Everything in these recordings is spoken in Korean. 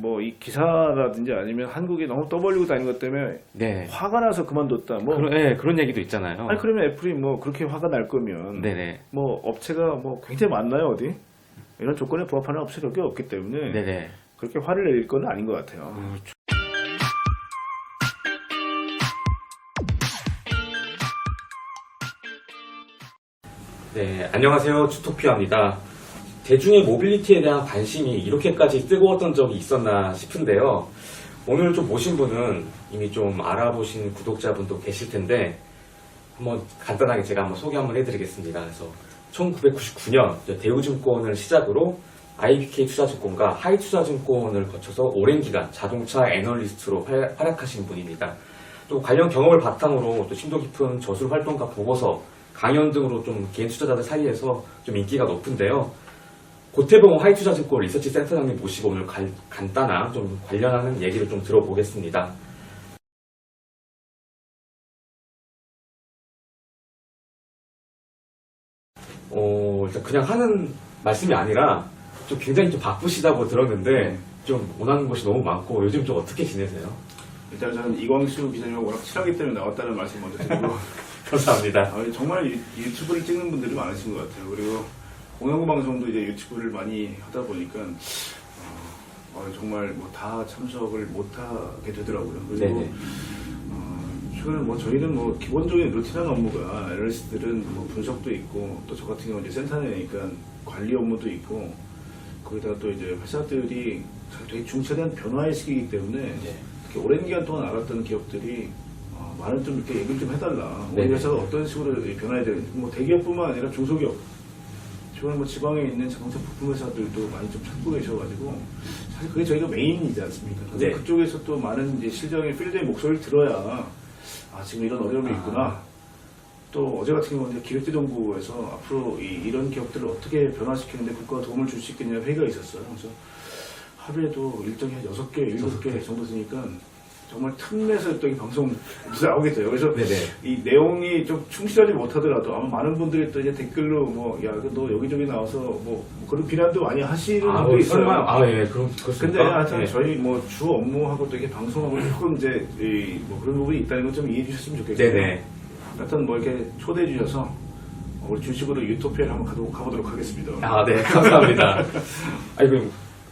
뭐 이 기사라든지 아니면 한국이 너무 떠벌리고 다니는 것 때문에 네. 화가 나서 그만뒀다. 뭐 그런 얘기도 있잖아요. 아니 그러면 애플이 뭐 그렇게 화가 날 거면 네네. 뭐 업체가 뭐 굉장히 많나요 어디? 이런 조건에 부합하는 업체가 몇 개 없기 때문에 네네. 그렇게 화를 낼 건 아닌 것 같아요. 네, 안녕하세요. 주토피아입니다. 대중의 모빌리티에 대한 관심이 이렇게까지 뜨거웠던 적이 있었나 싶은데요. 오늘 좀 모신 분은 이미 좀 알아보신 구독자분도 계실 텐데 한번 간단하게 제가 한번 소개 한번 해드리겠습니다. 그래서 1999년 대우증권을 시작으로 IBK 투자증권과 하이투자증권을 거쳐서 오랜 기간 자동차 애널리스트로 활약하신 분입니다. 또 관련 경험을 바탕으로 또 심도 깊은 저술 활동가 보고서, 강연 등으로 좀 개인 투자자들 사이에서 좀 인기가 높은데요. 고태봉 하이투자증권 리서치 센터장님 모시고 오늘 간단한 좀 관련하는 얘기를 좀 들어보겠습니다. 일단 그냥 하는 말씀이 아니라 좀 굉장히 좀 바쁘시다고 들었는데 좀 원하는 것이 너무 많고 요즘 좀 어떻게 지내세요? 일단 저는 이광수 기자님과 워낙 친하기 때문에 나왔다는 말씀 먼저 드리고 감사합니다. 정말 유튜브를 찍는 분들이 많으신 것 같아요. 그리고 공영구 방송도 이제 유튜브를 많이 하다 보니까 정말 뭐 다 참석을 못하게 되더라고요. 그리고 최근에 뭐 저희는 뭐 기본적인 루틴한 업무가 애널리스트들은 뭐 분석도 있고 또 저 같은 경우는 이제 센터내니까 관리 업무도 있고 거기다가 또 이제 회사들이 되게 중차대한 변화의 시기이기 때문에 특히 오랜 기간 동안 알았던 기업들이 많은 좀 이렇게 얘기를 좀 해달라. 우리 회사가 어떤 식으로 변화해야 되는지 뭐 대기업뿐만 아니라 중소기업 최근에 뭐 지방에 있는 자동차 부품 회사들도 많이 좀 찾고 계셔가지고 사실 그게 저희가 메인이지 않습니까? 근데 그쪽에서 또 많은 이제 실정의 필드의 목소리를 들어야 지금 이런 어려움이 있구나. 또 어제 같은 경우는 기획재정부에서 앞으로 이런 기업들을 어떻게 변화시키는데 국가가 도움을 줄 수 있겠냐 회의가 있었어요. 그래서 하루에도 일정이 한 6개, 7개 정도 되니까 정말 틈내서 또 이 방송 나오겠죠. 그래서 이 내용이 좀 충실하지 못하더라도 아마 많은 분들이 또 이제 댓글로 너 여기저기 나와서 뭐 그런 비난도 많이 하시는 분도 있어요. 근데 하여튼 저희 뭐 주 업무하고 또 이렇게 방송하고 조금 이제 뭐 그런 부분이 있다는 건 좀 이해해 주셨으면 좋겠어요. 하여튼 뭐 이렇게 초대해 주셔서 우리 주식으로 유토피아를 한번 가보도록 하겠습니다. 네, 감사합니다.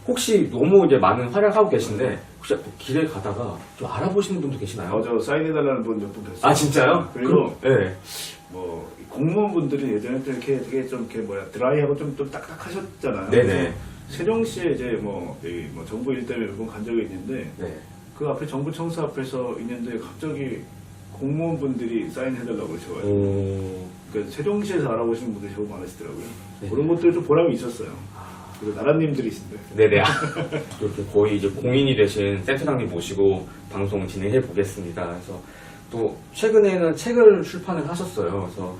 혹시 너무 이제 많은 활약하고 계신데 혹시 길에 가다가 좀 알아보시는 분도 계시나요? 저 사인해달라는 분 몇 분 됐어요. 진짜요? 그리고 뭐 공무원분들이 예전에 또 이렇게 되게 좀 이렇게 드라이하고 좀 딱딱하셨잖아요. 네네. 세종시에 이제 뭐 정부 일 때문에 몇 번 간 적이 있는데 그 앞에 정부 청사 앞에서 있는데 갑자기 공무원분들이 사인해달라고 그러셔가지고 그러니까 세종시에서 알아보시는 분들이 제법 많으시더라고요. 그런 것들 좀 보람이 있었어요. 그리고 나라님들이신데. 네네. 이렇게 거의 이제 공인이 되신 센터장님 모시고 방송 진행해 보겠습니다. 그래서 또 최근에는 책을 출판을 하셨어요. 그래서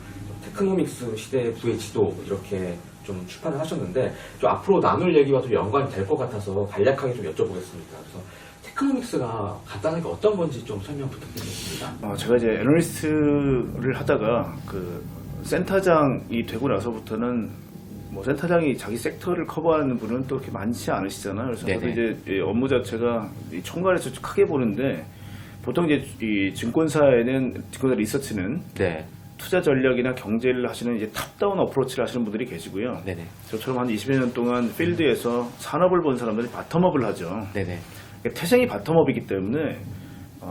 테크노믹스 시대의 부의 지도 이렇게 좀 출판을 하셨는데 좀 앞으로 나눌 얘기와 좀 연관이 될 것 같아서 간략하게 좀 여쭤보겠습니다. 그래서 테크노믹스가 간단하게 어떤 건지 좀 설명 부탁드리겠습니다. 제가 이제 애널리스트를 하다가 그 센터장이 되고 나서부터는 뭐 센터장이 자기 섹터를 커버하는 분은 또 그렇게 많지 않으시잖아요. 그래서 저도 이제 업무 자체가 총괄해서 크게 보는데 보통 이제 이 증권사 리서치는 투자 전략이나 경제를 하시는 이제 탑다운 어프로치를 하시는 분들이 계시고요. 저처럼 한 20여 년 동안 필드에서 산업을 본 사람들이 바텀업을 하죠. 태생이 바텀업이기 때문에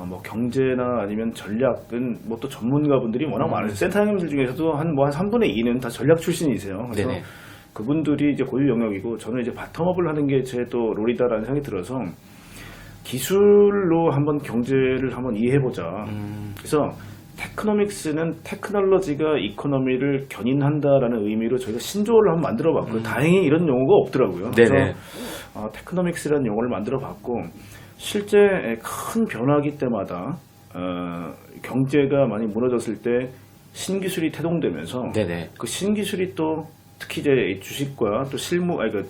뭐 경제나 아니면 전략은 뭐 또 전문가분들이 워낙 많으세요. 센터장님들 중에서도 한 3분의 2는 다 전략 출신이세요. 그래서 그분들이 이제 고유 영역이고 저는 이제 바텀업을 하는 게 제 또 롤이다라는 생각이 들어서 기술로 한번 경제를 한번 이해해보자. 그래서 테크노믹스는 테크놀로지가 이코노미를 견인한다라는 의미로 저희가 신조어를 한번 만들어봤고요. 다행히 이런 용어가 없더라고요. 그래서 테크노믹스라는 용어를 만들어봤고 실제 큰 변화기 때마다 경제가 많이 무너졌을 때 신기술이 태동되면서 그 신기술이 또 특히 이제 주식과 또 실물과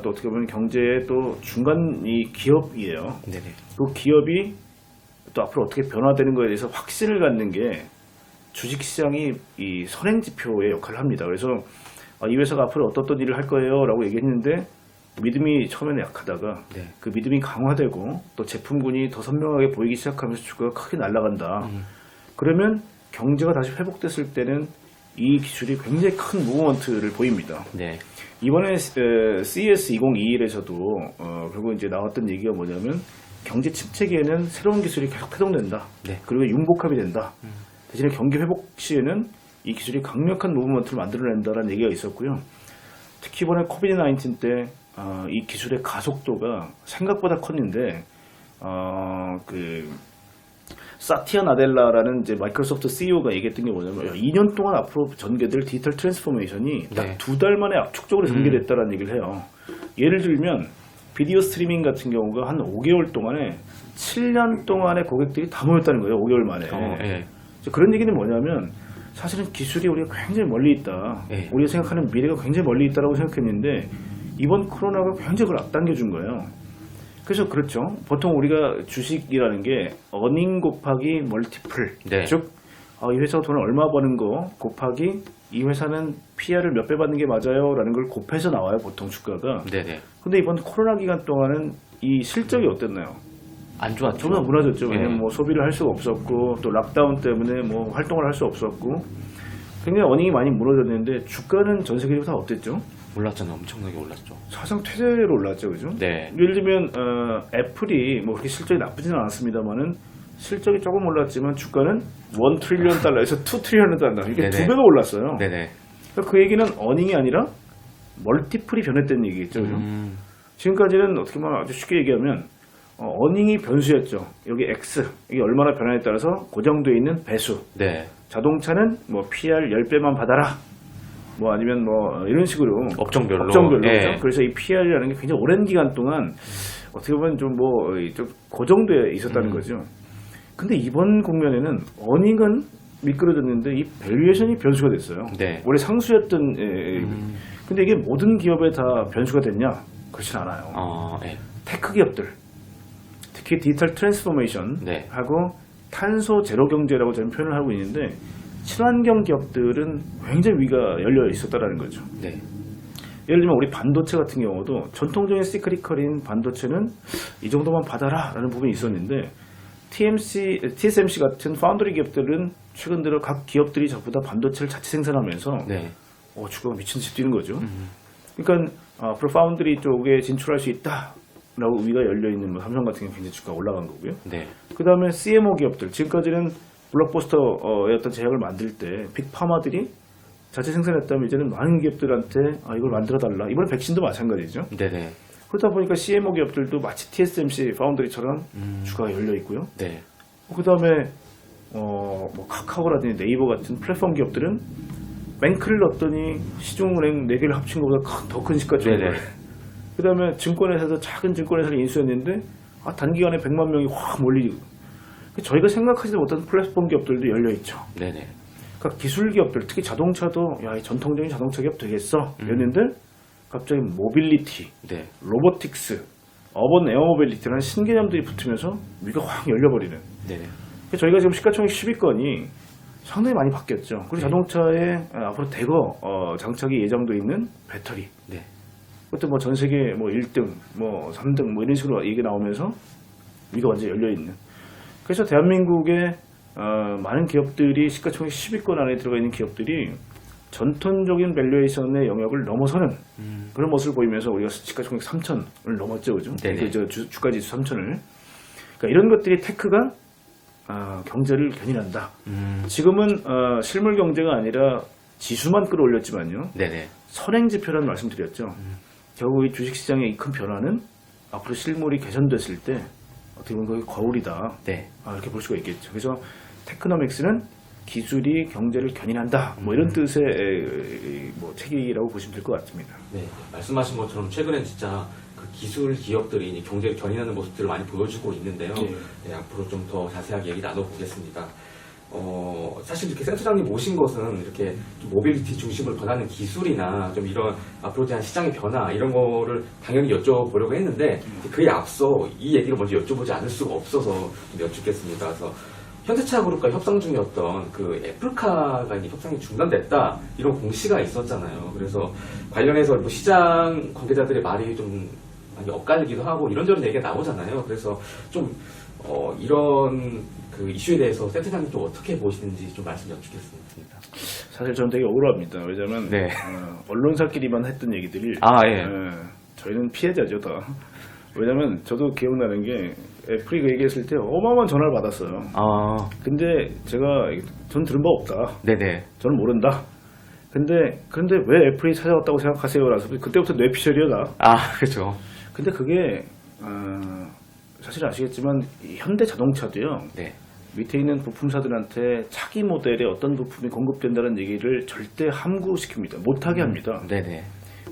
또 어떻게 보면 경제의 또 중간이 기업이에요. 그 기업이 또 앞으로 어떻게 변화되는 거에 대해서 확신을 갖는 게 주식시장이 이 선행지표의 역할을 합니다. 그래서 이 회사가 앞으로 어떤 일을 할 거예요 라고 얘기했는데 믿음이 처음에는 약하다가 네. 그 믿음이 강화되고 또 제품군이 더 선명하게 보이기 시작하면서 주가가 크게 날아간다. 그러면 경제가 다시 회복됐을 때는 이 기술이 굉장히 큰 무브먼트를 보입니다. 네. 이번에 CES 2021에서도 결국 이제 나왔던 얘기가 뭐냐면 경제 침체기에는 새로운 기술이 계속 회동된다. 네. 그리고 융복합이 된다. 대신에 경기 회복 시에는 이 기술이 강력한 무브먼트를 만들어낸다라는 얘기가 있었고요. 특히 이번에 코비드-19 때 이 기술의 가속도가 생각보다 컸는데 사티아 나델라라는 이제 마이크로소프트 CEO가 얘기했던 게 뭐냐면 2년 동안 앞으로 전개될 디지털 트랜스포메이션이 딱 네. 2달 만에 압축적으로 전개됐다라는 얘기를 해요. 예를 들면 비디오 스트리밍 같은 경우가 한 5개월 동안에 7년 동안의 고객들이 다 모였다는 거예요. 5개월 만에. 네. 그런 얘기는 뭐냐면 사실은 기술이 우리가 굉장히 멀리 있다. 네. 우리가 생각하는 미래가 굉장히 멀리 있다라고 생각했는데 이번 코로나가 굉장히 그걸 앞당겨 준 거예요. 그래서 그렇죠. 보통 우리가 주식이라는 게 어닝 곱하기 멀티플. 네. 즉, 이 회사가 돈을 얼마 버는 거 곱하기 이 회사는 PR을 몇 배 받는 게 맞아요. 라는 걸 곱해서 나와요. 보통 주가가. 네네. 근데 이번 코로나 기간 동안은 이 실적이 어땠나요? 안 좋았죠. 정말 무너졌죠. 왜냐면 네. 뭐 소비를 할 수가 없었고 또 락다운 때문에 뭐 활동을 할 수 없었고 굉장히 어닝이 많이 무너졌는데 주가는 전 세계적으로 다 어땠죠? 올랐잖아요. 엄청나게 올랐죠. 사상 최대로 올랐죠, 그죠? 네. 예를 들면 애플이 뭐 그렇게 실적이 나쁘지는 않았습니다만은 실적이 조금 올랐지만 주가는 1 트릴리언 달러에서 2 트릴리언 달러 이게 네네. 두 배가 올랐어요. 네네. 그러니까 그 얘기는 어닝이 아니라 멀티플이 변했다는 얘기겠죠, 그죠? 지금까지는 어떻게 보면 아주 쉽게 얘기하면 어닝이 변수였죠. 여기 X 이게 얼마나 변화에 따라서 고정되어 있는 배수. 네. 자동차는 뭐 PR 10배만 받아라. 뭐 아니면 뭐 이런 식으로 업종별로. 네. 네. 그래서 이 PR이라는 게 굉장히 오랜 기간 동안 어떻게 보면 좀 고정되어 있었다는 거죠. 근데 이번 국면에는 어닝은 미끄러졌는데 이 밸류에이션이 변수가 됐어요. 네. 원래 상수였던 근데 이게 모든 기업에 다 변수가 됐냐? 그렇진 않아요. 네. 테크 기업들 특히 디지털 트랜스포메이션 네. 하고 탄소 제로 경제라고 저는 표현을 하고 있는데 친환경 기업들은 굉장히 위가 열려 있었다라는 거죠. 네. 예를 들면 우리 반도체 같은 경우도 전통적인 시크리컬인 반도체는 이 정도만 받아라 라는 부분이 있었는데 TSMC 같은 파운드리 기업들은 최근 들어 각 기업들이 전부 다 반도체를 자체 생산하면서 네. 주가가 미친 듯이 뛰는 거죠. 그러니까 앞으로 파운드리 쪽에 진출할 수 있다라고 위가 열려 있는 뭐 삼성 같은 경우 굉장히 주가가 올라간 거고요. 네. 그 다음에 CMO 기업들 지금까지는 블록버스터의 어떤 제약을 만들 때 빅파마들이 자체 생산했다면 이제는 많은 기업들한테 이걸 만들어달라. 이번에 백신도 마찬가지죠. 네네. 그러다 보니까 CMO 기업들도 마치 TSMC 파운드리처럼 주가가 열려 있고요. 네. 그 다음에 뭐 카카오라든지 네이버 같은 플랫폼 기업들은 뱅크를 넣었더니 시중은행 4개를 합친 것보다 더 큰 시가총액. 네네. 그 다음에 증권회사도 작은 증권회사를 인수했는데 단기간에 100만 명이 확 몰리고 저희가 생각하지도 못한 플랫폼 기업들도 열려 있죠. 네네. 그러니까 기술 기업들, 특히 자동차도 이 전통적인 자동차 기업 되겠어 이랬는데 갑자기 모빌리티, 네. 로보틱스, 어번 에어모빌리티라는 신개념들이 붙으면서 위가 확 열려버리는. 네네. 그러니까 저희가 지금 시가총액 10위권이 상당히 많이 바뀌었죠. 그리고 자동차에 앞으로 대거 장착이 예정돼 있는 배터리. 네. 그것도 뭐 전 세계 뭐 1등, 뭐 3등 뭐 이런 식으로 얘기 나오면서 위가 완전 열려 있는. 그래서 대한민국의 많은 기업들이 시가총액 10위권 안에 들어가 있는 기업들이 전통적인 밸류에이션의 영역을 넘어서는 그런 모습을 보이면서 우리가 시가총액 3천을 넘었죠, 그죠? 네네. 주가지수 3천을. 그러니까 이런 것들이 테크가 경제를 견인한다. 지금은 실물 경제가 아니라 지수만 끌어올렸지만요. 네네. 선행지표라는 말씀드렸죠. 결국 이 주식시장의 이 큰 변화는 앞으로 실물이 개선됐을 때 어떻게 보면 그게 거울이다. 네. 이렇게 볼 수가 있겠죠. 그래서 테크노믹스는 기술이 경제를 견인한다. 뭐 이런 뜻의 뭐 책이라고 보시면 될 것 같습니다. 네. 말씀하신 것처럼 최근엔 진짜 그 기술 기업들이 이제 경제를 견인하는 모습들을 많이 보여주고 있는데요. 네, 앞으로 좀 더 자세하게 얘기 나눠보겠습니다. 사실 이렇게 센터장님 모신 것은 이렇게 좀 모빌리티 중심으로 변하는 기술이나 좀 이런 앞으로 대한 시장의 변화 이런 거를 당연히 여쭤보려고 했는데 그에 앞서 이 얘기를 먼저 여쭤보지 않을 수가 없어서 좀 여쭙겠습니다. 그래서 현대차 그룹과 협상 중이었던 그 애플카가 이제 협상이 중단됐다 이런 공시가 있었잖아요. 그래서 관련해서 뭐 시장 관계자들의 말이 좀 많이 엇갈리기도 하고 이런저런 얘기가 나오잖아요. 그래서 좀 이런 그 이슈에 대해서 센터장님 좀 어떻게 보시는지 좀 말씀 여쭙겠습니다. 사실 저는 되게 억울합니다. 왜냐면 네. 언론사끼리만 했던 얘기들이 예. 저희는 피해자죠 다. 왜냐면 저도 기억나는 게 애플이 그 얘기했을 때 어마어마한 전화를 받았어요. 근데 전 들은 바 없다. 네네. 저는 모른다. 근데 왜 애플이 찾아왔다고 생각하세요? 라서 그때부터 뇌피셜이다. 그렇죠. 근데 그게 사실 아시겠지만 이 현대 자동차도요. 네. 밑에 있는 부품사들한테 차기 모델의 어떤 부품이 공급된다는 얘기를 절대 함구시킵니다. 못하게 합니다. 네네.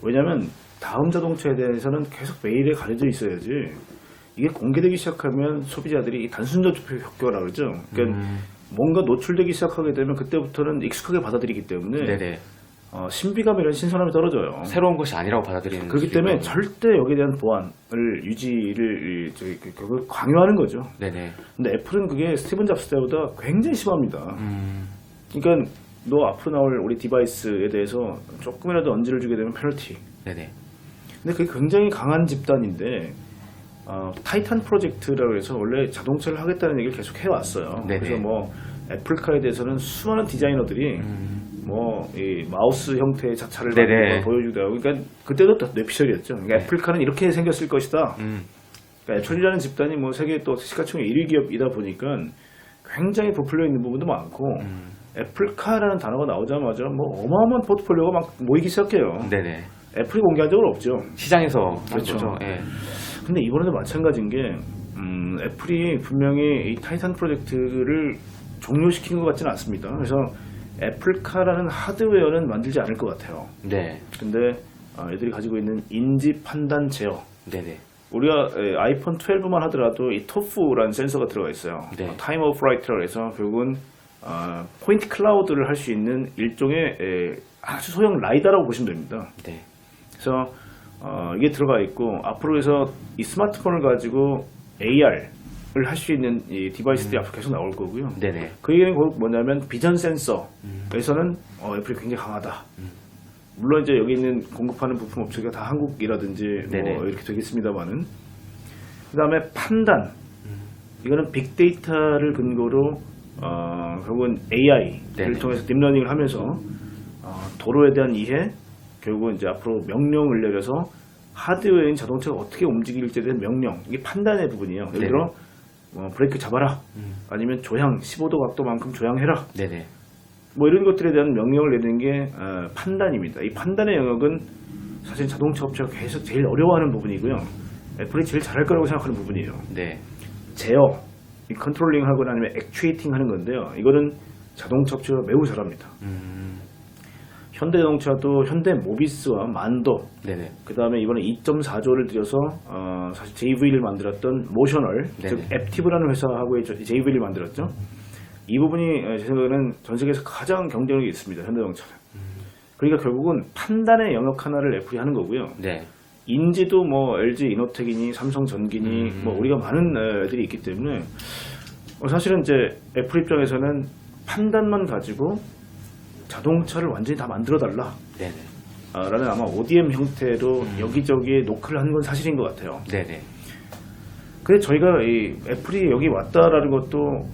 왜냐하면 다음 자동차에 대해서는 계속 메일에 가려져 있어야지. 이게 공개되기 시작하면 소비자들이 이 단순전투표 효과라 그러죠. 그러니까 뭔가 노출되기 시작하게 되면 그때부터는 익숙하게 받아들이기 때문에 네네. 신비감이라는 신선함이 떨어져요. 새로운 것이 아니라고 받아들이는. 그렇기 때문에 절대 여기에 대한 보안을 유지를 그걸 강요하는 거죠. 네네. 근데 애플은 그게 스티븐 잡스 때보다 굉장히 심합니다. 그러니까 너 앞으로 나올 우리 디바이스에 대해서 조금이라도 언지를 주게 되면 페널티. 네네. 근데 그게 굉장히 강한 집단인데 타이탄 프로젝트라고 해서 원래 자동차를 하겠다는 얘기를 계속 해왔어요. 네네. 그래서 뭐 애플카에 대해서는 수많은 디자이너들이 뭐 이 마우스 형태의 자차를 네네. 보여주기도 하고, 그러니까 그때도 다 뇌피셜이었죠. 그러니까 네. 애플카는 이렇게 생겼을 것이다. 그러니까 애플이라는 집단이 뭐 세계 또 시가총액 1위 기업이다 보니까 굉장히 부풀려 있는 부분도 많고 애플카라는 단어가 나오자마자 뭐 어마어마한 포트폴리오가 막 모이기 시작해요. 네네. 애플이 공개한 적은 없죠. 시장에서 하는 그렇죠. 거죠. 예. 근데 이번에도 마찬가지인 게 애플이 분명히 이 타이탄 프로젝트를 종료시킨 것 같지는 않습니다. 그래서 애플카라는 하드웨어는 만들지 않을 것 같아요. 네. 근데 애들이 가지고 있는 인지 판단 제어, 네네. 우리가 아이폰 12만 하더라도 이 토프라는 센서가 들어가 있어요. 네. 타임 오브 라이트라고 해서 결국은 포인트 클라우드를 할 수 있는 일종의 아주 소형 라이다라고 보시면 됩니다. 네. 그래서 이게 들어가 있고 앞으로 해서 이 스마트폰을 가지고 AR을 할 수 있는 이 디바이스들이 앞으로 계속 나올 거고요. 네네. 그 얘기는 곧 뭐냐면 비전 센서에서는 애플이 굉장히 강하다. 물론 이제 여기 있는 공급하는 부품 업체가 다 한국이라든지 네네. 뭐 이렇게 되겠습니다만은, 그다음에 판단, 이거는 빅데이터를 근거로 결국은 AI를 네네. 통해서 딥러닝을 하면서 도로에 대한 이해, 결국은 이제 앞으로 명령을 내려서 하드웨어인 자동차가 어떻게 움직일지에 대한 명령, 이게 판단의 부분이에요. 예를 들어 브레이크 잡아라, 아니면 조향 15도 각도만큼 조향해라, 네네. 뭐 이런 것들에 대한 명령을 내는 게 판단입니다. 이 판단의 영역은 사실 자동차 업체가 계속 제일 어려워하는 부분이고요. 애플이 제일 잘할 거라고 생각하는 부분이에요. 네. 제어, 이 컨트롤링 하거나 아니면 액추에이팅 하는 건데요. 이거는 자동차 업체가 매우 잘합니다. 현대자동차도 현대모비스와 만도, 네네. 그 다음에 이번에 2.4조를 들여서 사실 JV를 만들었던 모셔널, 네네. 즉 앱티브라는 회사하고의 JV를 만들었죠. 이 부분이 제 생각에는 전 세계에서 가장 경쟁력이 있습니다. 현대자동차는. 그러니까 결국은 판단의 영역 하나를 애플이 하는 거고요. 네. 인지도 뭐 LG 이노텍이니 삼성전기니 뭐 우리가 많은 애들이 있기 때문에 사실은 이제 애플 입장에서는 판단만 가지고 자동차를 완전히 다 만들어 달라 네네. 라는 아마 ODM 형태로 여기저기에 노크를 한 건 사실인 것 같아요. 네네. 근데 저희가 이 애플이 여기 왔다라는 것도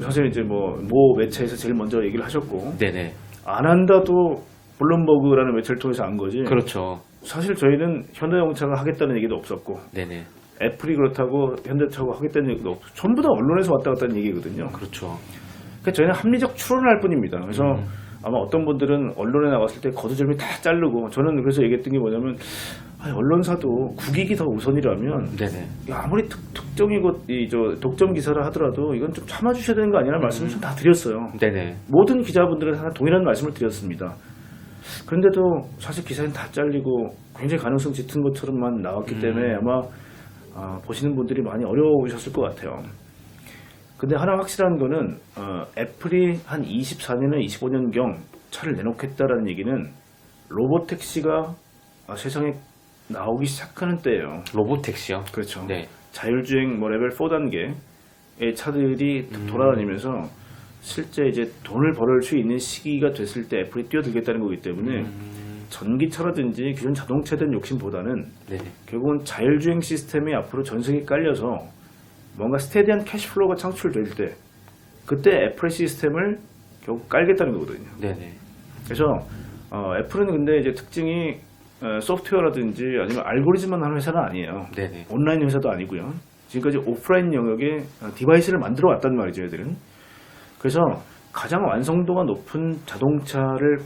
사실 이제 뭐 매체에서 제일 먼저 얘기를 하셨고, 네네. 안 한다도 블룸버그라는 매체를 통해서 안 거지. 그렇죠. 사실 저희는 현대자동차가 하겠다는 얘기도 없었고, 네네. 애플이 그렇다고 현대차가 하겠다는 얘기도 없고, 전부 다 언론에서 왔다 갔다 하는 얘기거든요. 그렇죠. 그러니까 저희는 합리적 추론을 할 뿐입니다. 그래서 아마 어떤 분들은 언론에 나왔을 때 거두절미 다 자르고, 저는 그래서 얘기했던 게 뭐냐면, 언론사도 국익이 더 우선이라면 네네. 아무리 특정이고 독점 기사를 하더라도 이건 좀 참아주셔야 되는 거 아니라는 말씀을 좀 다 드렸어요. 네네. 모든 기자분들은 다 동일한 말씀을 드렸습니다. 그런데도 사실 기사는 다 잘리고 굉장히 가능성 짙은 것처럼만 나왔기 때문에 아마 보시는 분들이 많이 어려우셨을 것 같아요. 근데 하나 확실한 거는 애플이 한 24년에 25년경 차를 내놓겠다라는 얘기는 로보택시가 세상에 나오기 시작하는 때예요. 로보택시요? 그렇죠. 네. 자율주행 뭐 레벨 4단계, 차들이 돌아다니면서 실제 이제 돈을 벌을 수 있는 시기가 됐을 때 애플이 뛰어들겠다는 거기 때문에 전기차라든지 기존 자동차에 대한 욕심보다는 네네. 결국은 자율주행 시스템이 앞으로 전성이 깔려서 뭔가 스테디한 캐시플로우가 창출될 때 그때 애플의 시스템을 결국 깔겠다는 거거든요. 네네. 그래서 애플은 근데 이제 특징이 소프트웨어라든지 아니면 알고리즘만 하는 회사는 아니에요. 네네. 온라인 회사도 아니고요. 지금까지 오프라인 영역에 디바이스를 만들어 왔단 말이죠, 얘들은. 그래서 가장 완성도가 높은 자동차를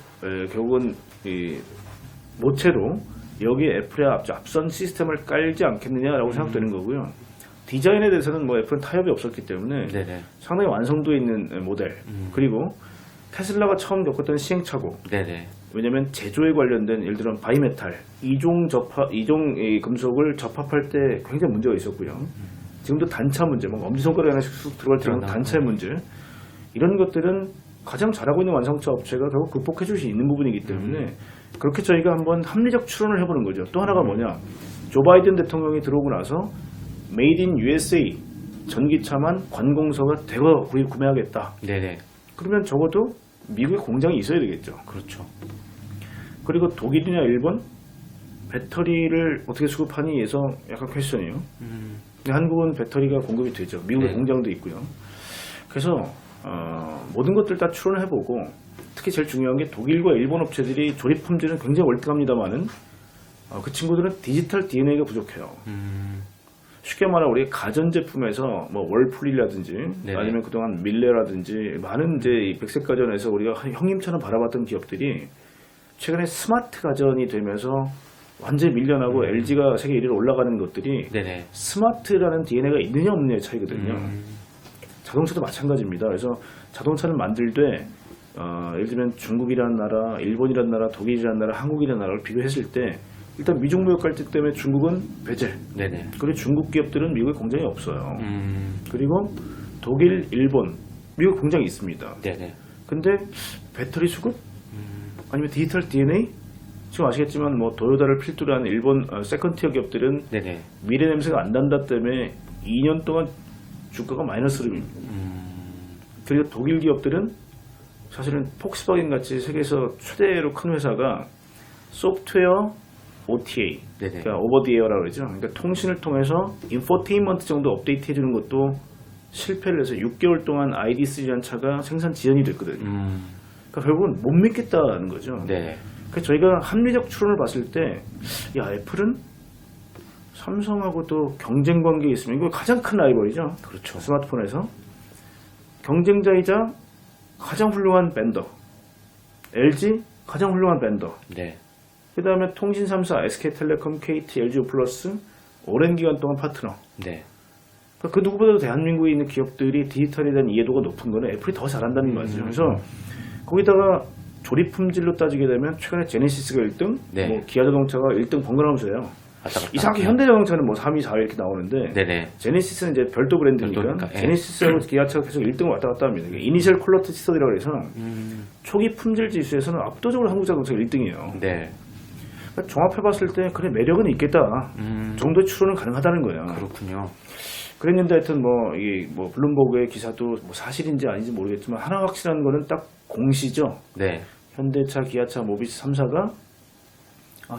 결국은 이 모체로 여기에 애플의 앞선 시스템을 깔지 않겠느냐라고 생각되는 거고요. 디자인에 대해서는 뭐 애플은 타협이 없었기 때문에 네네. 상당히 완성도 있는 모델. 그리고 테슬라가 처음 겪었던 시행착오. 네네. 왜냐면 제조에 관련된 예를 들어 바이메탈, 이종 이 금속을 접합할 때 굉장히 문제가 있었고요. 지금도 단차 문제, 뭐 엄지손가락 하나씩 쑥 들어갈 때 그러나, 단차의 문제. 이런 것들은 가장 잘하고 있는 완성차 업체가 결국 극복해 줄 수 있는 부분이기 때문에 그렇게 저희가 한번 합리적 추론을 해보는 거죠. 또 하나가 뭐냐. 조 바이든 대통령이 들어오고 나서 메이드 인 USA 전기차만 관공서가 대거 구매하겠다. 네네. 그러면 적어도 미국에 공장이 있어야 되겠죠. 그렇죠. 그리고 독일이나 일본 배터리를 어떻게 수급하니 에서 약간 퀘스천이에요. 근데 한국은 배터리가 공급이 되죠. 미국에 네. 공장도 있고요. 그래서 모든 것들 다 추론을 해보고 특히 제일 중요한 게 독일과 일본 업체들이 조립 품질은 굉장히 월등합니다만은 그 친구들은 디지털 DNA가 부족해요. 쉽게 말하면 우리 가전제품에서 뭐 월풀이라든지 네네. 아니면 그동안 밀레라든지 많은 이제 이 백색 가전에서 우리가 형님처럼 바라봤던 기업들이 최근에 스마트 가전이 되면서 완전히 밀려나고 LG가 세계 1위로 올라가는 것들이 네네. 스마트라는 DNA가 있느냐 없느냐의 차이거든요. 자동차도 마찬가지입니다. 그래서 자동차를 만들 때 예를 들면 중국이라는 나라, 일본이라는 나라, 독일이라는 나라, 한국이라는 나라를 비교했을 때 일단 미중 무역 갈등 때문에 중국은 배제. 네네. 그리고 중국 기업들은 미국에 공장이 없어요. 그리고 독일, 일본, 미국 공장이 있습니다. 네네. 근데 배터리 수급? 아니면 디지털 DNA? 지금 아시겠지만 뭐 도요타를 필두로 하는 일본 세컨티어 기업들은 네네. 미래 냄새가 안 난다 때문에 2년 동안 주가가 마이너스 흐름입니다. 그리고 독일 기업들은 사실은 폭스바겐 같이 세계에서 최대로 큰 회사가 소프트웨어 OTA, 네네. 그러니까 오버 디 에어라고 그러죠. 그러니까 통신을 통해서 인포테인먼트 정도 업데이트 해주는 것도 실패를 해서 6개월 동안 ID3라는 차가 생산 지연이 됐거든요. 그러니까 결국은 못 믿겠다는 거죠. 네. 그래서 저희가 합리적 추론을 봤을 때, 야, 애플은 삼성하고도 경쟁 관계에 있으면 이거 가장 큰 라이벌이죠. 그렇죠. 스마트폰에서 경쟁자이자 가장 훌륭한 벤더, LG 가장 훌륭한 벤더. 네. 그 다음에 통신 3사, SK텔레콤, KT, LG 플러스 오랜 기간 동안 파트너. 네. 그 누구보다도 대한민국에 있는 기업들이 디지털에 대한 이해도가 높은 거는 애플이 더 잘한다는 거죠. 그래서 거기다가 조립 품질로 따지게 되면 최근에 제네시스가 1등, 네. 뭐 기아 자동차가 1등 번갈아가면서요. 왔다 갔다. 이상하게 현대자동차는 뭐 3위, 4위 이렇게 나오는데 네네. 제네시스는 이제 별도 브랜드니까 별도니까, 예. 제네시스하고 기아차가 계속 1등을 왔다 갔다 합니다. 이니셜 퀄러티 스터디라고 해서 초기 품질 지수에서는 압도적으로 한국 자동차가 1등이에요. 네. 그러니까 종합해봤을 때 그래 매력은 있겠다 정도의 추론은 가능하다는 거예요. 그렇군요. 그랬는데 하여튼 뭐 이 뭐 블룸버그의 기사도 뭐 사실인지 아닌지 모르겠지만 하나 확실한 거는 딱 공시죠. 네. 현대차, 기아차, 모비스 3사가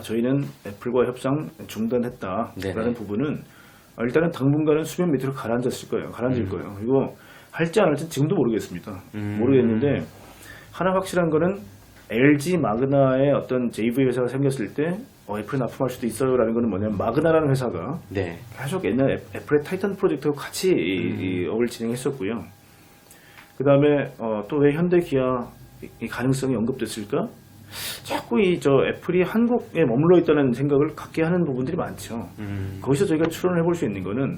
저희는 애플과 협상 중단했다라는 네네. 부분은 일단은 당분간은 수면 밑으로 가라앉았을 거예요. 가라앉을 거예요. 그리고 할지 안 할지 지금도 모르겠습니다. 모르겠는데 하나 확실한 거는 LG 마그나의 어떤 JV 회사가 생겼을 때 애플이 납품할 수도 있어요라는 거는 뭐냐면 마그나라는 회사가 네. 계속 옛날 애플의 타이탄 프로젝트와 같이 이 업을 진행했었고요. 그 다음에 또 왜 현대 기아 이 가능성이 언급됐을까? 자꾸 애플이 한국에 머물러 있다는 생각을 갖게 하는 부분들이 많죠. 거기서 저희가 추론을 해볼 수 있는 거는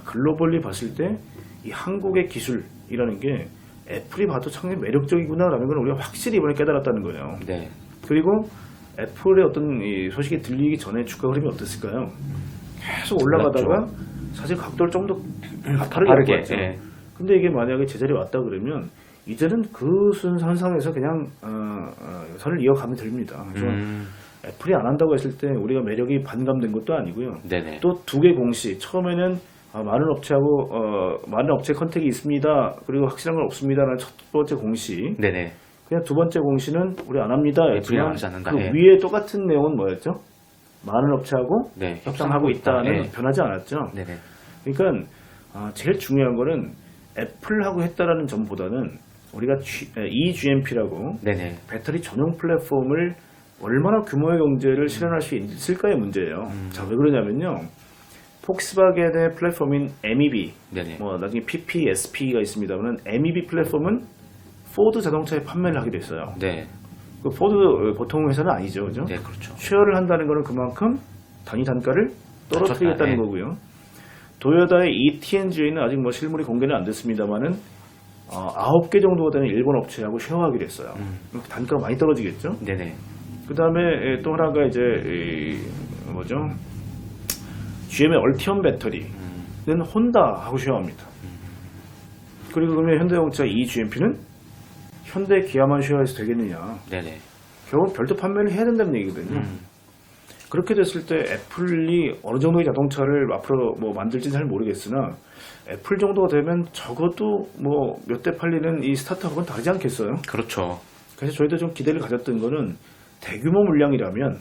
글로벌리 봤을 때 이 한국의 기술이라는 게 애플이 봐도 상당히 매력적이구나라는 걸 우리가 확실히 이번에 깨달았다는 거예요. 네. 그리고 애플의 어떤 이 소식이 들리기 전에 주가 흐름이 어땠을까요? 계속 올라가다가 사실 각도를 좀 더 바르게 왔죠. 예. 근데 이게 만약에 제자리에 왔다 그러면 이제는 그 선상에서 그냥 선을 이어가면 됩니다. 그래서 애플이 안 한다고 했을 때 우리가 매력이 반감된 것도 아니고요. 네네. 또 두 개 공시 처음에는 많은 업체 컨택이 있습니다. 그리고 확실한 건 없습니다라는 첫 번째 공시. 네네. 그냥 두 번째 공시는 우리 안 합니다. 우리 안 하지 않는다. 그 예. 위에 똑같은 내용은 뭐였죠? 많은 업체하고 네. 협상하고 있다는 예. 변하지 않았죠. 네네. 그러니까 제일 중요한 거는 애플하고 했다라는 점보다는 우리가 eGMP라고 네네. 배터리 전용 플랫폼을 얼마나 규모의 경제를 실현할 수 있을까의 문제예요. 자, 왜 그러냐면요. 폭스바겐의 플랫폼인 MEB, 네네. 뭐 나중에 PP, SP가 있습니다만 MEB 플랫폼은 포드 자동차에 판매를 하게 됐어요. 네. 그 포드 보통 회사는 아니죠, 그죠? 네, 그렇죠. 쉐어를 한다는 거는 그만큼 단가를 떨어뜨리겠다는 낮췄다, 네. 거고요. 도요타의 ETNGA는 아직 뭐 실물이 공개는 안 됐습니다만은 9개 정도가 되는 일본 업체하고 쉐어하기로 했어요. 단가가 많이 떨어지겠죠. 네네. 그 다음에 또 하나가 이제 GM의 얼티엄 배터리는 혼다하고 쉐어합니다. 그리고 그러면 현대자동차 eGMP는 현대 기아만 쉐어해서 되겠느냐? 네네. 결국 별도 판매를 해야 된다는 얘기거든요. 그렇게 됐을 때 애플이 어느 정도의 자동차를 앞으로 뭐 만들지는 잘 모르겠으나 애플 정도가 되면 적어도 뭐 몇 대 팔리는 이 스타트업은 다르지 않겠어요? 그렇죠. 그래서 저희도 좀 기대를 가졌던 거는 대규모 물량이라면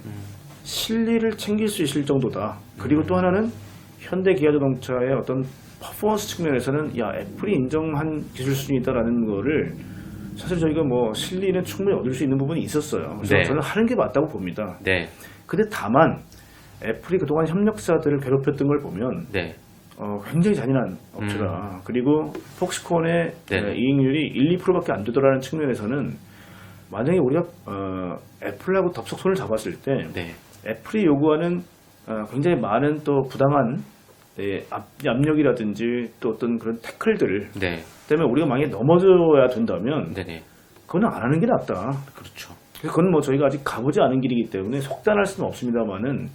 실리를 챙길 수 있을 정도다. 그리고 또 하나는 현대 기아 자동차의 어떤 퍼포먼스 측면에서는 야 애플이 인정한 기술 수준이다라는 거를 사실 저희가 뭐 실리는 충분히 얻을 수 있는 부분이 있었어요. 그래서 네. 저는 하는 게 맞다고 봅니다. 네. 근데 다만 애플이 그동안 협력사들을 괴롭혔던 걸 보면 네. 굉장히 잔인한 업체라. 그리고 폭스콘의 네. 이익률이 1-2%밖에 안 되더라는 측면에서는 만약에 우리가 애플하고 덥석 손을 잡았을 때 네. 애플이 요구하는 굉장히 많은 또 부당한 압력이라든지 또 어떤 그런 태클들 네. 때문에 우리가 만약에 넘어져야 된다면 네네. 그거는 안 하는 게 낫다. 그렇죠. 그래서 그건 뭐 저희가 아직 가보지 않은 길이기 때문에 속단할 수는 없습니다만은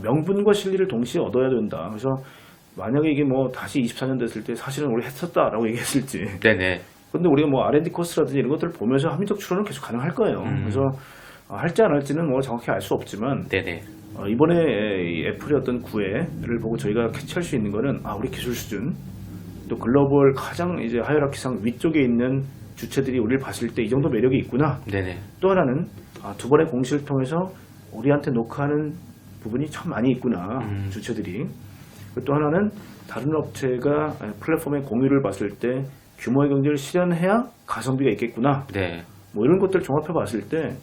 명분과 실리를 동시에 얻어야 된다. 그래서 만약에 이게 뭐 다시 24년 됐을 때 사실은 우리 했었다라고 얘기했을지. 네네. 근데 우리가 뭐 R&D 코스트라든지 이런 것들을 보면서 합리적 추론은 계속 가능할 거예요. 그래서 할지 안 할지는 뭐 정확히 알 수 없지만 네네. 이번에 이 애플의 어떤 구애를 보고 저희가 캐치할 수 있는 거는 우리 기술 수준 또 글로벌 가장 이제 하이라키상 위쪽에 있는 주체들이 우리를 봤을 때 이 정도 매력이 있구나. 네네. 또 하나는 두 번의 공시를 통해서 우리한테 녹화하는 부분이 참 많이 있구나. 주체들이. 또 하나는 다른 업체가 플랫폼의 공유를 봤을 때 규모의 경제를 실현해야 가성비가 있겠구나. 네. 뭐 이런 것들 종합해 봤을 때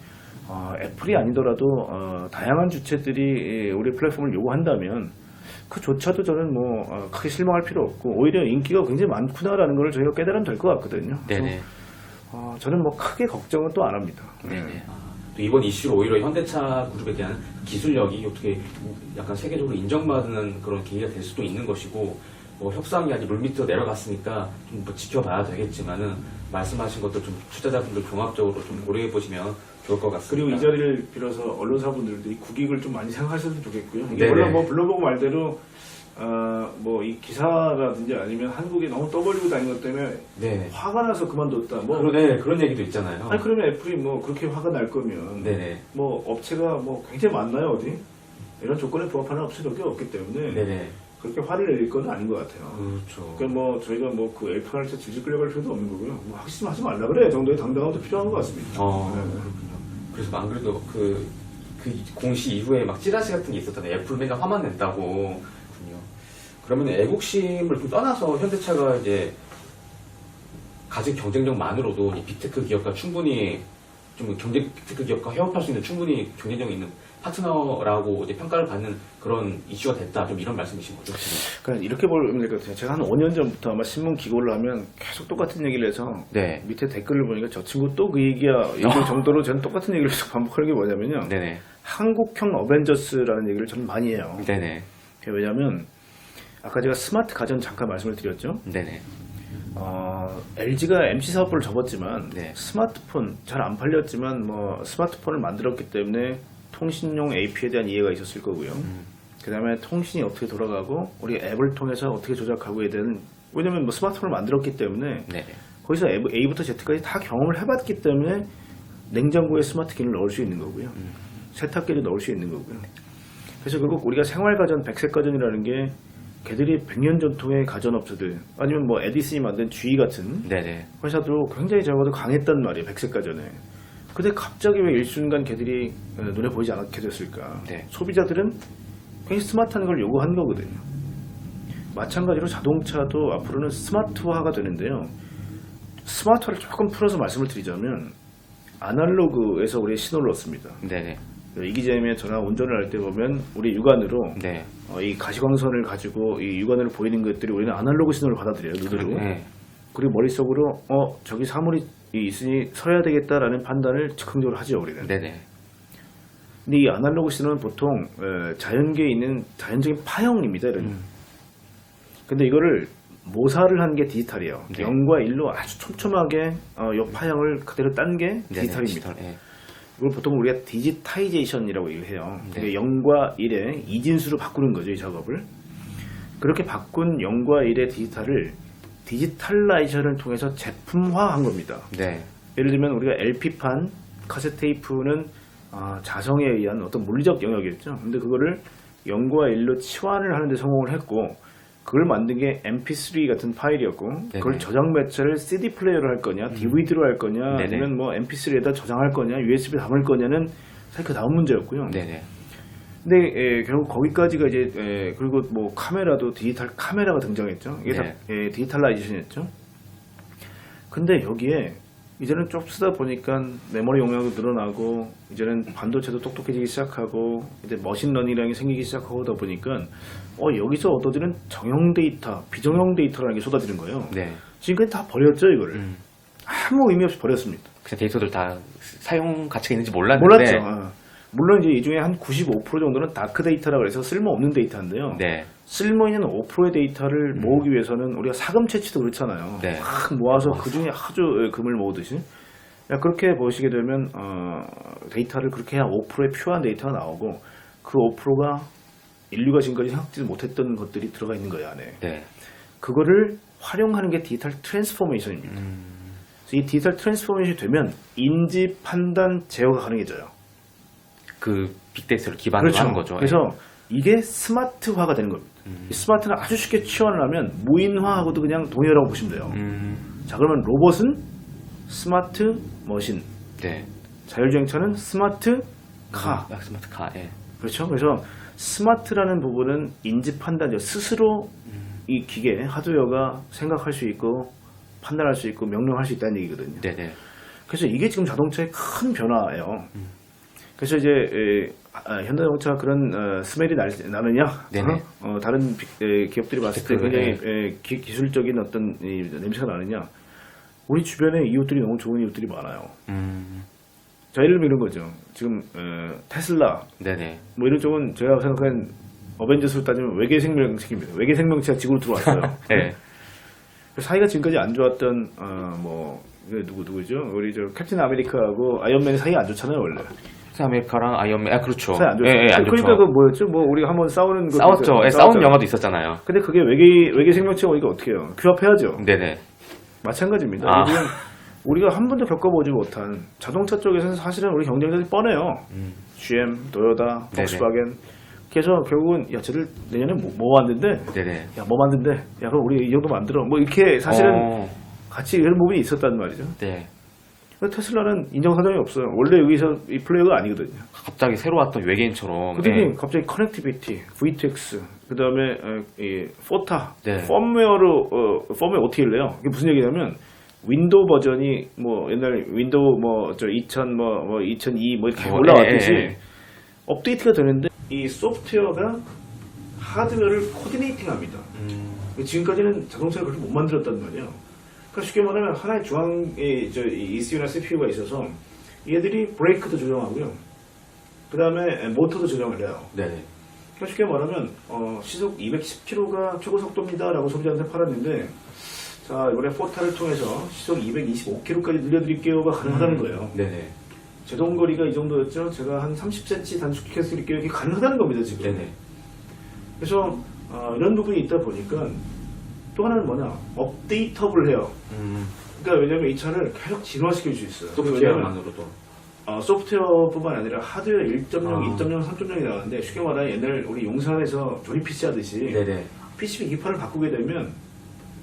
애플이 아니더라도 다양한 주체들이 우리 플랫폼을 요구한다면 그조차도 저는 뭐 크게 실망할 필요 없고 오히려 인기가 굉장히 많구나라는 걸 저희가 깨달으면 될 것 같거든요. 그래서 네네. 저는 뭐 크게 걱정은 또 안 합니다. 네네. 또 이번 이슈로 오히려 현대차 그룹에 대한 기술력이 어떻게 약간 세계적으로 인정받는 그런 계기가 될 수도 있는 것이고, 뭐 협상이 아직 물밑으로 내려갔으니까 좀 뭐 지켜봐야 되겠지만은 말씀하신 것도 좀 투자자분들 종합적으로 좀 고려해 보시면 좋을 것 같습니다. 그리고 이 자리를 빌어서 언론사분들도 이 국익을 좀 많이 생각하셨으면 좋겠고요. 이게 네네. 물론 뭐 블로버그 말대로 뭐 이 기사라든지 아니면 한국에 너무 떠벌리고 다니는 것 때문에 네. 화가 나서 그만뒀다. 뭐 그런 얘기도 있잖아요. 아니 그러면 애플이 뭐 그렇게 화가 날 거면 네네. 뭐 업체가 뭐 굉장히 많나요 어디? 이런 조건에 부합하는 업체도 꽤 없기 때문에 네네. 그렇게 화를 내릴 건 아닌 것 같아요. 그렇죠. 그러니까 뭐 저희가 뭐 그 애플 할때 질질 끌려갈 필요도 없는 거고요. 뭐 하지 말라 그래 정도의 당당함도 필요한 것 같습니다. 네. 그렇군요. 그래서 안 그래도 그 공시 이후에 막 찌라시 같은 게 있었잖아요. 애플 맨날 화만 낸다고. 그렇군요. 그러면 애국심을 좀 떠나서 현대차가 이제 가진 경쟁력만으로도 이 빅테크 기업과 충분히 좀 빅테크 기업과 협업할 수 있는 충분히 경쟁력 있는 파트너라고 이제 평가를 받는 그런 이슈가 됐다. 좀 이런 말씀이신 거죠? 지금? 그러니까 이렇게 보면 될 것 같아요. 제가 한 5년 전부터 아마 신문 기고를 하면 계속 똑같은 얘기를 해서 네. 밑에 댓글을 보니까 저 친구 또 그 얘기야 이럴 정도로 저는 똑같은 얘기를 계속 반복하는 게 뭐냐면요. 네네. 한국형 어벤져스라는 얘기를 저는 많이 해요. 네네. 왜냐하면 아까 제가 스마트 가전 잠깐 말씀을 드렸죠. 네네. LG가 MC 사업부를 접었지만 네. 스마트폰 잘 안 팔렸지만 뭐 스마트폰을 만들었기 때문에 통신용 AP에 대한 이해가 있었을 거고요. 그 다음에 통신이 어떻게 돌아가고 우리 앱을 통해서 어떻게 조작하고에 대한 왜냐면 뭐 스마트폰을 만들었기 때문에 네네. 거기서 A부터 Z까지 다 경험을 해봤기 때문에 냉장고에 스마트 기능을 넣을 수 있는 거고요. 세탁기를 넣을 수 있는 거고요. 그래서 결국 우리가 생활가전, 백색가전이라는 게 걔들이 100년 전통의 가전업체들 아니면 뭐 에디슨이 만든 GE 같은 네네. 회사도 굉장히 저거도 강했단 말이에요. 100세가 전에. 근데 갑자기 왜 일순간 걔들이 눈에 보이지 않게 됐을까? 네. 소비자들은 굉장히 스마트한 걸 요구한 거거든요. 마찬가지로 자동차도 앞으로는 스마트화가 되는데요. 스마트화를 조금 풀어서 말씀을 드리자면 아날로그에서 우리 신호를 얻습니다. 네네. 이기재미의 전화 운전을 할 때 보면 우리 육안으로 네. 이 가시광선을 가지고 이 육안으로 보이는 것들이 우리는 아날로그 신호를 받아들여요. 눈으로. 네. 그리고 머릿속으로 저기 사물이 있으니 서야 되겠다라는 판단을 즉흥적으로 하죠. 우리는. 네네. 근데 이 아날로그 신호는 보통 자연계에 있는 자연적인 파형입니다. 이런. 근데 이거를 모사를 한 게 디지털이에요. 네. 0과 1로 아주 촘촘하게 이 파형을 그대로 딴 게 네네. 디지털입니다. 디지털, 예. 이걸 보통 우리가 디지타이제이션이라고 얘기해요. 네. 0과 1의 이진수로 바꾸는 거죠, 이 작업을. 그렇게 바꾼 0과 1의 디지털을 디지털라이저를 통해서 제품화한 겁니다. 네. 예를 들면 우리가 LP판, 카세트 테이프는 자성에 의한 어떤 물리적 영역이었죠. 근데 그거를 0과 1로 치환을 하는데 성공을 했고, 그걸 만든 게 MP3 같은 파일이었고, 그걸 네네. 저장 매체를 CD 플레이어로 할 거냐, DVD로 할 거냐, 네네. 아니면 뭐 MP3에다 저장할 거냐, USB에 담을 거냐는 사실 그 다음 문제였고요. 네네. 근데 결국 거기까지가 이제 그리고 뭐 카메라도 디지털 카메라가 등장했죠. 이게 다 네. 디지털라이제이션이었죠. 근데 여기에 이제는 쭉 쓰다 보니까 메모리 용량도 늘어나고 이제는 반도체도 똑똑해지기 시작하고 이제 머신러닝이라는 게 생기기 시작하고 하다 보니까 여기서 얻어지는 정형 데이터, 비정형 데이터라는 게 쏟아지는 거예요. 네. 지금까지 다 버렸죠 이거를. 아무 의미 없이 버렸습니다. 그냥 데이터들 다 사용 가치가 있는지 몰랐는데. 몰랐죠. 물론 이제 이 중에 한 95% 정도는 다크 데이터라고 해서 쓸모없는 데이터인데요. 네. 쓸모있는 5%의 데이터를 모으기 위해서는 우리가 사금 채취도 그렇잖아요. 네. 막 모아서 그 중에 아주 금을 모으듯이. 그렇게 보시게 되면 데이터를 그렇게 해야 5%의 퓨어한 데이터가 나오고 그 5%가 인류가 지금까지 생각지도 못했던 것들이 들어가 있는 거예요 안에. 네. 그거를 활용하는 게 디지털 트랜스포메이션입니다. 그래서 이 디지털 트랜스포메이션이 되면 인지, 판단, 제어가 가능해져요. 그 빅데이터를 기반으로 하는 거죠. 그래서 이게 스마트화가 되는 겁니다. 이 스마트는 아주 쉽게 치환을 하면 무인화하고도 그냥 동일하다고 보시면 돼요. 자, 그러면 로봇은 스마트 머신, 네. 자율주행차는 스마트 카. 스마트 카. 예. 그렇죠. 그래서 스마트라는 부분은 인지 판단이죠. 스스로 이 기계 하드웨어가 생각할 수 있고 판단할 수 있고 명령할 수 있다는 얘기거든요. 네네. 그래서 이게 지금 자동차의 큰 변화예요. 그래서 이제 현대자동차 그런 스멜이 나느냐? 네네. 다른 기업들이 봤을 때 네. 굉장히 기술적인 어떤 냄새가 나느냐? 우리 주변에 이웃들이 너무 좋은 이웃들이 많아요. 자, 예를 들면 이런 거죠. 지금 테슬라, 네네. 뭐 이런 쪽은 제가 생각한 어벤져스로 따지면 외계 생명체입니다. 외계 생명체가 지구로 들어왔어요. 네. 사이가 지금까지 안 좋았던 누구죠? 우리 저 캡틴 아메리카하고 아이언맨의 사이가 안 좋잖아요 원래. 아메리카랑 아이언맨, 그렇죠. 사이 안 좋죠. 예, 안 좋죠. 그러니까 그 뭐였죠? 뭐 우리가 한번 싸우는 거 싸웠죠. 예, 싸운 영화도 있었잖아요. 근데 그게 외계 생명체가 오니까 어떻게 해요? 규합해야죠. 네네. 마찬가지입니다. 아. 지금 우리가 한 번도 겪어보지 못한 자동차 쪽에서는 사실은 우리 경쟁자들이 뻔해요. GM, 도요타, 네네. 폭스바겐. 그래서 결국은 야 쟤들 내년에 뭐 만든대? 네네. 야 뭐 만든대? 야 그럼 우리 이 정도 만들어. 뭐 이렇게 사실은 같이 이런 부분이 있었단 말이죠. 네. 근데 테슬라는 인정사정이 없어요. 원래 여기서 이 플레이어가 아니거든요. 갑자기 새로 왔던 외계인처럼. 그다음에 갑자기 커넥티비티, V2X, 그다음에 이 포타, 네. 펌웨어로 펌웨어 어떻게 해요? 이게 무슨 얘기냐면 윈도우 버전이 뭐 옛날 윈도우 뭐 저 2000 뭐 2002 뭐 이렇게 올라왔듯이 업데이트가 되는데 이 소프트웨어가 하드웨어를 코디네이팅합니다. 지금까지는 자동차를 그렇게 못 만들었단 말이에요. 그러니까 쉽게 말하면 하나의 중앙에 ECU나 CPU가 있어서 얘들이 브레이크도 조정하고요. 그 다음에 모터도 조정을 해요. 네네. 그러니까 쉽게 말하면 시속 210km가 최고 속도입니다라고 소비자한테 팔았는데 자 이번에 포타를 통해서 시속 225km까지 늘려드릴게요가 가능하다는 거예요. 네네. 제동거리가 이 정도였죠. 제가 한 30cm 단축해서 드릴게요. 이게 가능하다는 겁니다 지금. 네네. 그래서 이런 부분이 있다 보니까 또 하나는 뭐냐 업데이터블 해요. 그러니까 왜냐면 이 차를 계속 진화시킬 수 있어요. 왜냐면 소프트웨어만으로도. 소프트웨어뿐만 아니라 하드웨어 1.0, 아. 2.0, 3.0이 나왔는데 쉽게 말하면 옛날 우리 용산에서 조립 PC 하듯이 네네. PCB 기판을 바꾸게 되면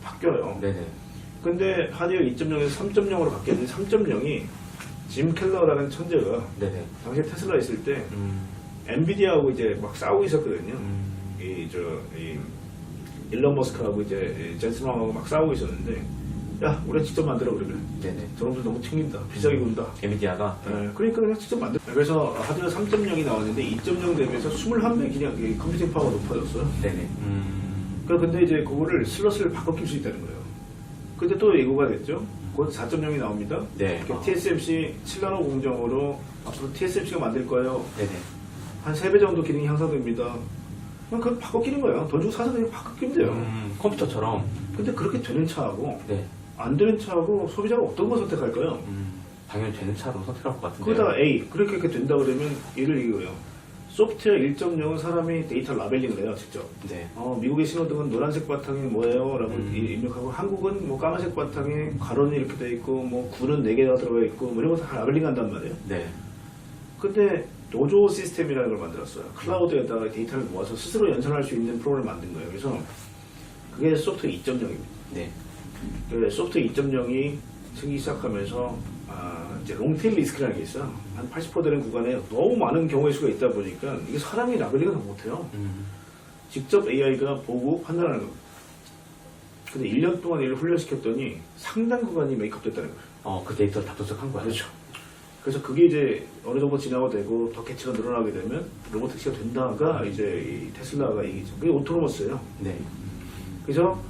바뀌어요. 네네. 근데 하드웨어 2.0에서 3.0으로 바뀌었는데 3.0이 짐 켈러라는 천재가 네네. 당시에 테슬라 있을 때 엔비디아하고 이제 막 싸우고 있었거든요. 이 일론 머스크하고 이제 젠슨 왕하고 막 싸우고 있었는데 야 우리가 직접 만들어 그러면 네네. 저놈들 너무 튕긴다 비싸게 군다. 엔비디아가. 그러니까 그냥 직접 만들. 그래서 하드웨어 3.0이 나왔는데 2.0 대비해서 21배 그냥 이 컴퓨팅 파워가 높아졌어요. 네네. 근데 이제 그거를 슬롯을 바꿔 낄 수 있다는 거예요. 근데 또 예고가 됐죠. 곧 4.0이 나옵니다. 네. TSMC 7나노 공정으로 앞으로 TSMC가 만들 거예요. 네네. 한 3배 정도 기능이 향상됩니다. 그냥 그걸 바꿔 끼는 거예요. 돈 주고 사서 그냥 바꿔 끼면 돼요. 컴퓨터처럼. 근데 그렇게 되는 차하고 네. 안 되는 차하고 소비자가 어떤 걸 선택할까요? 당연히 되는 차로 선택할 것 같은데. 거기다가 A 그렇게 된다 그러면 얘를 이거예요. 소프트웨어 1.0은 사람이 데이터 라벨링을 해요 직접. 네. 미국의 신호등은 노란색 바탕이 뭐예요? 라고 입력하고 한국은 뭐 까만색 바탕에 가로는 이렇게 돼 있고 뭐 구는 4개가 들어가 있고 뭐 이런 거 다 라벨링 한단 말이에요. 네. 근데 노조 시스템이라는 걸 만들었어요. 클라우드에다가 데이터를 모아서 스스로 연산할 수 있는 프로그램을 만든 거예요. 그래서 그게 소프트웨어 2.0입니다. 네. 소프트웨어 2.0이 생기기 시작하면서 이제 롱테일 리스크라는 게 있어요. 한 80% 되는 구간에 너무 많은 경우의 수가 있다 보니까 이게 사람이 라벨링을 다 못해요. 직접 AI가 보고 판단하는 겁니다. 근데 1년 동안 이를 훈련시켰더니 상당 구간이 메이크업 됐다는 거예요. 그 데이터를 다 분석한 거예요. 그렇죠. 그래서 그게 이제 어느 정도 진화가 되고 더 캐치가 늘어나게 되면 로보택시가 된다가 이제 이 테슬라가 이기죠. 그게 오토노머스예요. 네. 그래서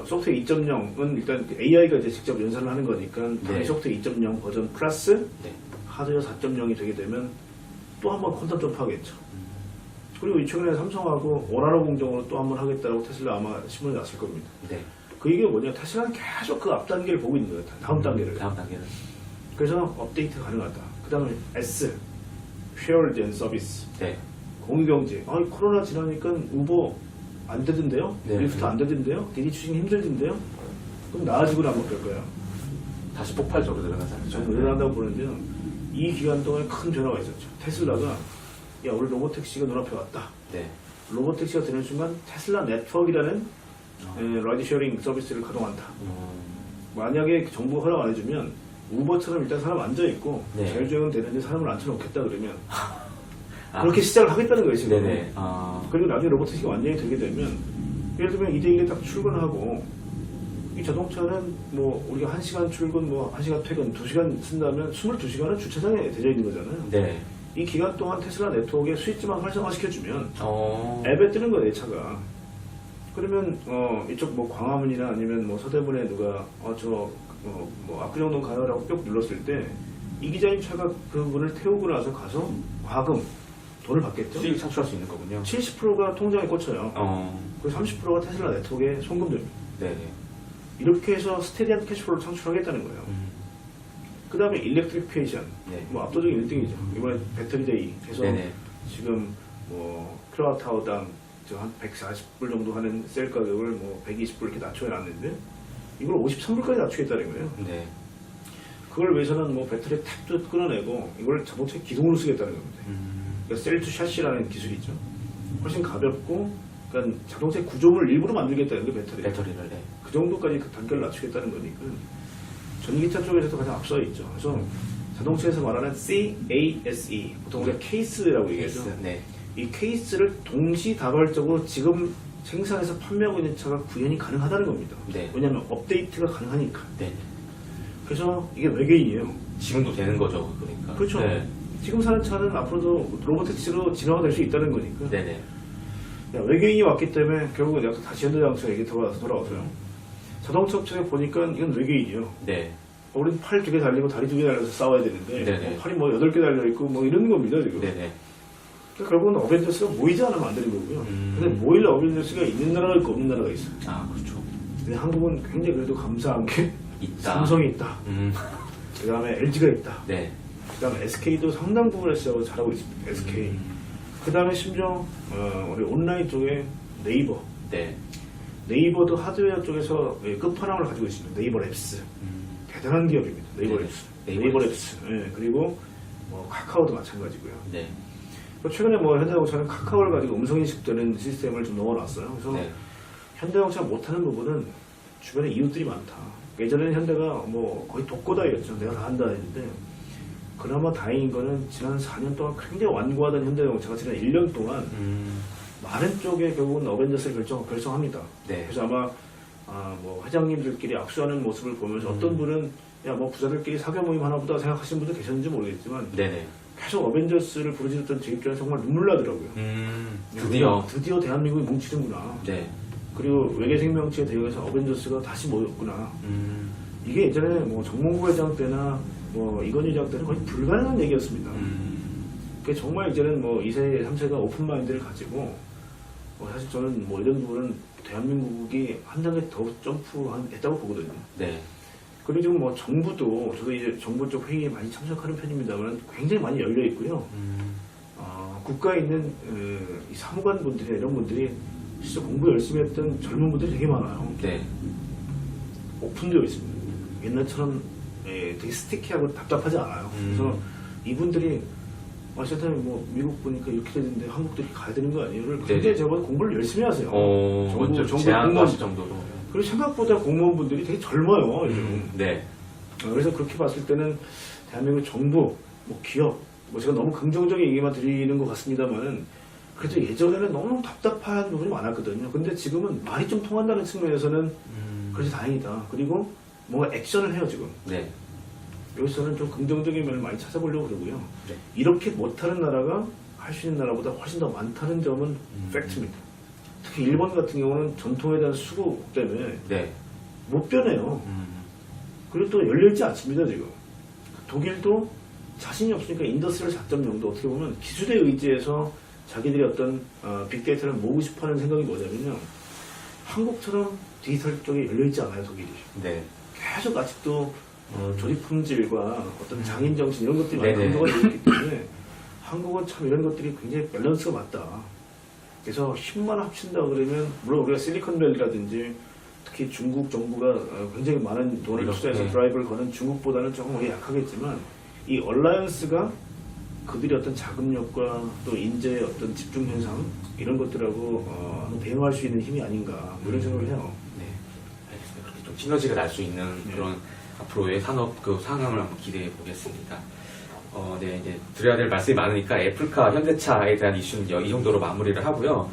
소프트웨어 2.0은 일단 AI가 이제 직접 연산을 하는 거니까 네. 소프트웨어 2.0 버전 플러스 네. 하드웨어 4.0이 되게 되면 또 한 번 퀀텀 점프하겠죠. 그리고 최근에 삼성하고 원활한 공정으로 또 한 번 하겠다고 테슬라 아마 신문이 났을 겁니다. 네. 그 얘기가 뭐냐, 테슬라는 계속 그 앞 단계를 보고 있는 거예요. 다음 단계를. 다음 단계는. 그래서 업데이트 가능하다. 그 다음에 S, Shared and Service. 네. 공유경제. 코로나 지나니까 우버 안 되던데요? 네. 리프트 안 되던데요? 디디 추진이 힘들던데요? 그럼 나아지고 나면 어떨 거야? 다시 폭발적으로 늘어나지 않죠. 좀 늘어난다고 보는데요. 이 기간 동안에 큰 변화가 있었죠. 테슬라가 야 우리 로보택시가 눈앞에 왔다. 네. 로보택시가 되는 순간 테슬라 네트워크라는 라이드 쉐어링 서비스를 가동한다. 만약에 정부가 허락 안 해주면 우버처럼 일단 사람 앉아있고 네. 자율주행은 되는데 사람을 앉혀놓겠다 그러면 그렇게 시작을 하겠다는 거예요 지금. 네네. 그리고 나중에 로보택시가 완전히 되게 되면 예를 들면 2대1에 딱 출근하고 이 자동차는 뭐 우리가 1시간 출근 뭐 1시간 퇴근 2시간 쓴다면 22시간은 주차장에 대져 있는 거잖아요. 네. 이 기간 동안 테슬라 네트워크에 스위치만 활성화시켜주면 어. 앱에 뜨는 거예요, 내 차가. 그러면 이쪽 뭐 광화문이나 아니면 뭐 서대문에 누가 뭐 압구정동 가요라고 뿅 눌렀을 때 이 기자님 차가 그분을 태우고 나서 가서 과금 돈을 받겠죠. 수익 창출할 수 있는 거군요. 70%가 통장에 꽂혀요. 그리고 30%가 테슬라 네트워크에 송금됩니다. 네네. 이렇게 해서 스테디한 캐시플로우를 창출하겠다는 거예요. 그 다음에 일렉트리피케이션. 네. 뭐 압도적인 1등이죠. 이번에 배터리데이 해서 네네. 지금 뭐 킬로와트아워당 한 140불 정도 하는 셀 가격을 뭐 120불 이렇게 낮춰놨는데 이걸 53불까지 낮추겠다는 거예요. 네. 그걸 위해서는 뭐 배터리 탑도 끊어내고 이걸 자동차 기동으로 쓰겠다는 겁니다. 그러니까 셀투 샤시라는 기술이죠. 훨씬 가볍고 그러니까 자동차의 구조물을 일부러 만들겠다는 게 배터리를. 네. 그 정도까지 그 단계를 낮추겠다는 거니까 전기차 쪽에서도 가장 앞서 있죠. 그래서 자동차에서 말하는 CASE 보통 우리가 케이스라고 얘기하죠. 네. 이 케이스를 동시다발적으로 지금 생산해서 판매하고 있는 차가 구현이 가능하다는 겁니다. 네. 왜냐하면 업데이트가 가능하니까. 네. 그래서 이게 외계인이에요. 지금도 되는 거죠, 그러니까. 그렇죠. 네. 지금 사는 차는 앞으로도 로보택시로 진화가 될 수 있다는 거니까. 네네. 외계인이 왔기 때문에 결국은 내가 다시 현대자동차 얘기 돌아와서요. 자동차 업체에 보니까 이건 외계인이에요. 네. 우리는 팔 2개 달리고 다리 2개 달려서 싸워야 되는데 네네. 팔이 뭐 8개 달려있고 뭐 이런 겁니다 지금. 네네. 그러니까 결국은 어벤져스가 모이지 않으면 안 되는 거고요. 근데 모일 어벤져스가 있는 나라가 있고 없는 나라가 있어요. 그렇죠. 근데 한국은 굉장히 그래도 감사한 게 있다. 삼성이 있다. 그 다음에 LG가 있다. 네. 그 다음에 SK도 상당 부분에서 잘하고 있습니다. SK. 그 다음에 심지어 우리 온라인 쪽에 네이버. 네. 네이버도 하드웨어 쪽에서 끝판왕을 가지고 있습니다. 네이버 랩스. 대단한 기업입니다. 네이버 네. 랩스. 네이버 네이버 랩스. 랩스. 예, 그리고 뭐 카카오도 마찬가지고요. 네. 최근에 뭐 현대자동차는 카카오를 가지고 음성인식되는 시스템을 좀 넣어놨어요. 그래서 네. 현대자동차가 못하는 부분은 주변에 이웃들이 많다. 예전에는 현대가 뭐 거의 독고다이였죠. 내가 다 한다 했는데 그나마 다행인 거는 지난 4년 동안 굉장히 완고하던 현대자동차가 지난 1년 동안 많은 쪽에 결국은 어벤져스를 결성합니다. 네. 그래서 아마 뭐 회장님들끼리 악수하는 모습을 보면서 어떤 분은 야 뭐 부자들끼리 사교 모임 하나보다 생각하시는 분도 계셨는지 모르겠지만 네네. 계속 어벤져스를 부르짖었던 제 입장에 정말 눈물 나더라고요. 드디어 대한민국이 뭉치는구나. 네. 그리고 외계 생명체에 대해서 어벤져스가 다시 모였구나. 이게 예전에 뭐 정몽구 회장 때나 뭐 이건희 회장 때는 거의 불가능한 얘기였습니다. 그게 정말 이제는 뭐 2세, 3세가 오픈 마인드를 가지고 사실 저는 뭐 이런 부분은 대한민국이 한 단계 더 점프했다고 보거든요. 네. 그리고 지금 뭐 정부도 저도 이제 정부 쪽 회의에 많이 참석하는 편입니다만 굉장히 많이 열려 있고요. 국가에 있는 이 사무관 분들이 이런 분들이 진짜 공부 열심히 했던 젊은 분들이 되게 많아요. 네. 오픈되어 있습니다. 옛날처럼 되게 스티키하고 답답하지 않아요. 그래서 이분들이 세상에 뭐 미국 보니까 이렇게 되는데 한국도 이렇게 가야 되는 거 아니에요?를 굉장히 저번 공부를 열심히 하세요. 정부 제안하실 정도로. 그리고 생각보다 공무원분들이 되게 젊어요. 요즘. 네. 그래서 그렇게 봤을 때는 대한민국 정부, 뭐 기업, 뭐 제가 너무 긍정적인 얘기만 드리는 것 같습니다만은 그래도 예전에는 너무 답답한 부분이 많았거든요. 근데 지금은 말이 좀 통한다는 측면에서는 그래서 다행이다. 그리고 뭔가 액션을 해요 지금. 네. 여기서는 좀 긍정적인 면을 많이 찾아보려고 그러고요. 네. 이렇게 못하는 나라가 할 수 있는 나라보다 훨씬 더 많다는 점은 팩트입니다. 특히 일본 같은 경우는 전통에 대한 수고 때문에 네. 못 변해요. 그리고 또 열려있지 않습니다 지금. 독일도 자신이 없으니까 인더스트리얼 4.0도 어떻게 보면 기술에 의지해서 자기들이 어떤 빅데이터를 모으고 싶어하는 생각이 뭐냐면요. 한국처럼 디지털 쪽에 열려있지 않아요 독일이. 네. 계속 아직도 조립 품질과 어떤 장인 정신 이런 것들이 많이 강조가 되어 있기 때문에 한국은 참 이런 것들이 굉장히 밸런스가 맞다. 그래서 힘만 합친다 그러면 물론 우리가 실리콘밸리라든지 특히 중국 정부가 굉장히 많은 돈을 투자해서 드라이브를 거는 중국보다는 조금 우리가 약하겠지만 이 얼라이언스가 그들의 어떤 자금력과 또 인재의 어떤 집중 현상 이런 것들하고 대응할 수 있는 힘이 아닌가 뭐 이런 생각을 해요. 네, 알겠습니다. 그렇게 좀 시너지가 날 수 있는 그런 앞으로의 산업 그 상황을 한번 기대해 보겠습니다. 네, 이제 드려야 될 말씀이 많으니까 애플카, 현대차에 대한 이슈는 이 정도로 마무리를 하고요.